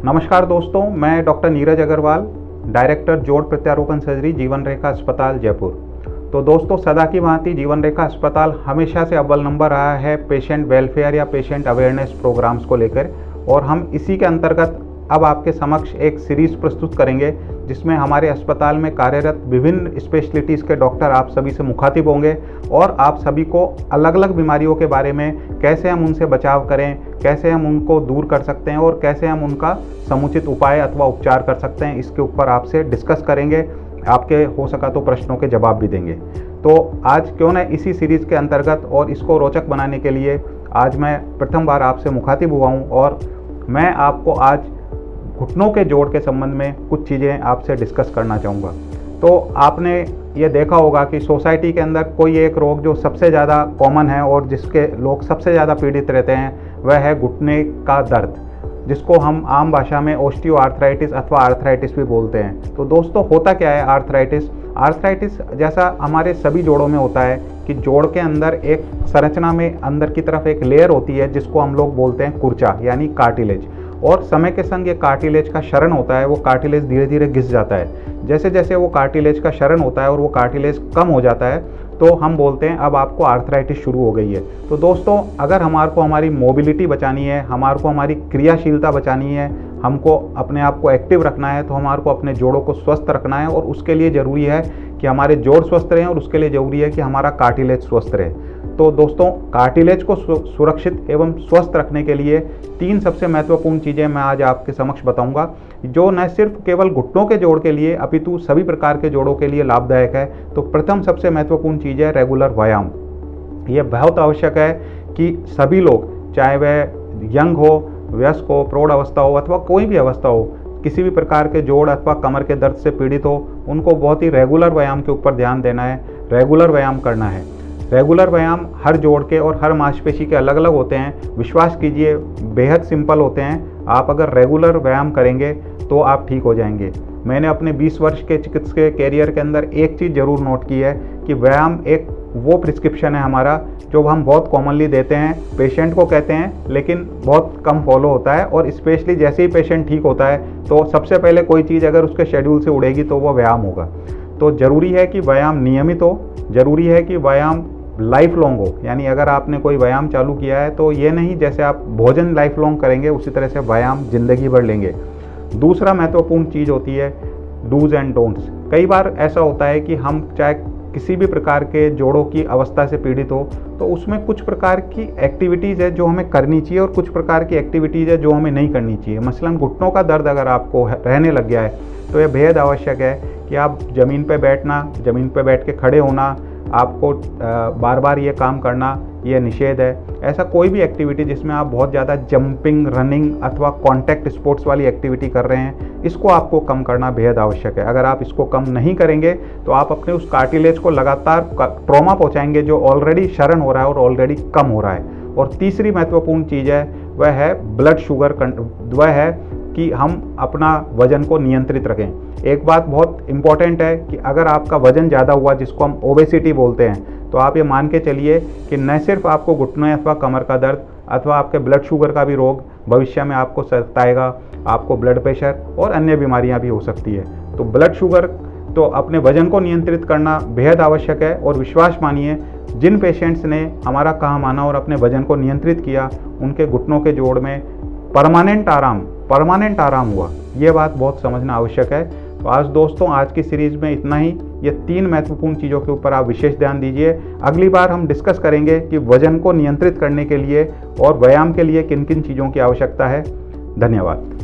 नमस्कार दोस्तों, मैं डॉक्टर नीरज अग्रवाल, डायरेक्टर जोड़ प्रत्यारोपण सर्जरी जीवन रेखा अस्पताल जयपुर। तो दोस्तों, सदा की भांति जीवन रेखा अस्पताल हमेशा से अव्वल नंबर रहा है पेशेंट वेलफेयर या पेशेंट अवेयरनेस प्रोग्राम्स को लेकर, और हम इसी के अंतर्गत अब आपके समक्ष एक सीरीज़ प्रस्तुत करेंगे जिसमें हमारे अस्पताल में कार्यरत विभिन्न स्पेशलिटीज़ के डॉक्टर आप सभी से मुखातिब होंगे और आप सभी को अलग अलग बीमारियों के बारे में कैसे हम उनसे बचाव करें, कैसे हम उनको दूर कर सकते हैं और कैसे हम उनका समुचित उपाय अथवा उपचार कर सकते हैं, इसके ऊपर आपसे डिस्कस करेंगे। आपके हो सका तो प्रश्नों के जवाब भी देंगे। तो आज क्यों न इसी सीरीज़ के अंतर्गत और इसको रोचक बनाने के लिए आज मैं प्रथम बार आपसे मुखातिब हुआ हूँ और मैं आपको आज घुटनों के जोड़ के संबंध में कुछ चीज़ें आपसे डिस्कस करना चाहूँगा। तो आपने ये देखा होगा कि सोसाइटी के अंदर कोई एक रोग जो सबसे ज़्यादा कॉमन है और जिसके लोग सबसे ज़्यादा पीड़ित रहते हैं वह है घुटने का दर्द, जिसको हम आम भाषा में ओस्टियो आर्थराइटिस अथवा आर्थराइटिस भी बोलते हैं। तो दोस्तों, होता क्या है आर्थराइटिस? आर्थराइटिस जैसा हमारे सभी जोड़ों में होता है कि जोड़ के अंदर एक संरचना में अंदर की तरफ एक लेयर होती है जिसको हम लोग बोलते हैं कुर्चा यानी कार्टिलेज, और समय के संग ये कार्टिलेज का क्षरण होता है, वो कार्टिलेज धीरे धीरे घिस जाता है। जैसे जैसे वो कार्टिलेज का क्षरण होता है और वो कार्टिलेज कम हो जाता है तो हम बोलते हैं अब आपको आर्थराइटिस शुरू हो गई है। तो दोस्तों, अगर हमारे को हमारी मोबिलिटी बचानी है, हमारे को हमारी क्रियाशीलता बचानी है, हमको अपने आप को एक्टिव रखना है, तो हमारे को अपने जोड़ों को स्वस्थ रखना है और उसके लिए ज़रूरी है कि हमारे जोड़ स्वस्थ रहें और उसके लिए ज़रूरी है कि हमारा कार्टिलेज स्वस्थ रहे। तो दोस्तों, कार्टिलेज को सुरक्षित एवं स्वस्थ रखने के लिए 3 सबसे महत्वपूर्ण चीज़ें मैं आज आपके समक्ष बताऊंगा, जो न सिर्फ केवल घुटनों के जोड़ के लिए अपितु सभी प्रकार के जोड़ों के लिए लाभदायक है। तो प्रथम सबसे महत्वपूर्ण चीज़ है रेगुलर व्यायाम। ये बहुत आवश्यक है कि सभी लोग, चाहे वह यंग हो, वयस्क हो, प्रौढ़ अवस्था हो अथवा कोई भी अवस्था हो, किसी भी प्रकार के जोड़ अथवा कमर के दर्द से पीड़ित हो, उनको बहुत ही रेगुलर व्यायाम के ऊपर ध्यान देना है, रेगुलर व्यायाम करना है। रेगुलर व्यायाम हर जोड़ के और हर मांसपेशी के अलग अलग होते हैं। विश्वास कीजिए, बेहद सिंपल होते हैं। आप अगर रेगुलर व्यायाम करेंगे तो आप ठीक हो जाएंगे। मैंने अपने 20 वर्ष के चिकित्सकीय कैरियर के अंदर एक चीज़ ज़रूर नोट की है कि व्यायाम एक वो प्रिस्क्रिप्शन है हमारा जो हम बहुत कॉमनली देते हैं, पेशेंट को कहते हैं, लेकिन बहुत कम फॉलो होता है। और स्पेशली जैसे ही पेशेंट ठीक होता है तो सबसे पहले कोई चीज़ अगर उसके शेड्यूल से उड़ेगी तो वो व्यायाम होगा। तो ज़रूरी है कि व्यायाम नियमित हो, ज़रूरी है कि व्यायाम लाइफ लॉन्ग हो। यानी अगर आपने कोई व्यायाम चालू किया है तो ये नहीं जैसे आप भोजन लाइफ लॉन्ग करेंगे उसी तरह से व्यायाम जिंदगी भर लेंगे। दूसरा महत्वपूर्ण चीज़ होती है डूज एंड डोंट्स। कई बार ऐसा होता है कि हम चाहे किसी भी प्रकार के जोड़ों की अवस्था से पीड़ित हो तो उसमें कुछ प्रकार की एक्टिविटीज़ है जो हमें करनी चाहिए और कुछ प्रकार की एक्टिविटीज़ है जो हमें नहीं करनी चाहिए। मसलन घुटनों का दर्द अगर आपको रहने लग गया है तो यह बेहद आवश्यक है कि आप ज़मीन पर बैठना, ज़मीन पर बैठ के खड़े होना, आपको बार बार ये काम करना ये निषेध है। ऐसा कोई भी एक्टिविटी जिसमें आप बहुत ज़्यादा जंपिंग, रनिंग अथवा कॉन्टैक्ट स्पोर्ट्स वाली एक्टिविटी कर रहे हैं, इसको आपको कम करना बेहद आवश्यक है। अगर आप इसको कम नहीं करेंगे तो आप अपने उस कार्टिलेज को लगातार ट्रॉमा पहुंचाएंगे जो ऑलरेडी क्षरण हो रहा है और ऑलरेडी कम हो रहा है। और तीसरी महत्वपूर्ण चीज़ है वह है ब्लड शुगर, वह है कि हम अपना वजन को नियंत्रित रखें। एक बात बहुत इम्पॉर्टेंट है कि अगर आपका वजन ज़्यादा हुआ, जिसको हम ओबेसिटी बोलते हैं, तो आप ये मान के चलिए कि न सिर्फ आपको घुटने अथवा कमर का दर्द अथवा आपके ब्लड शुगर का भी रोग भविष्य में आपको सताएगा, आपको ब्लड प्रेशर और अन्य बीमारियां भी हो सकती है। तो ब्लड शुगर, तो अपने वजन को नियंत्रित करना बेहद आवश्यक है। और विश्वास मानिए, जिन पेशेंट्स ने हमारा कहा माना और अपने वजन को नियंत्रित किया, उनके घुटनों के जोड़ में परमानेंट आराम हुआ। ये बात बहुत समझना आवश्यक है। तो आज दोस्तों, आज की सीरीज़ में इतना ही। ये 3 महत्वपूर्ण चीज़ों के ऊपर आप विशेष ध्यान दीजिए। अगली बार हम डिस्कस करेंगे कि वजन को नियंत्रित करने के लिए और व्यायाम के लिए किन किन चीज़ों की आवश्यकता है। धन्यवाद।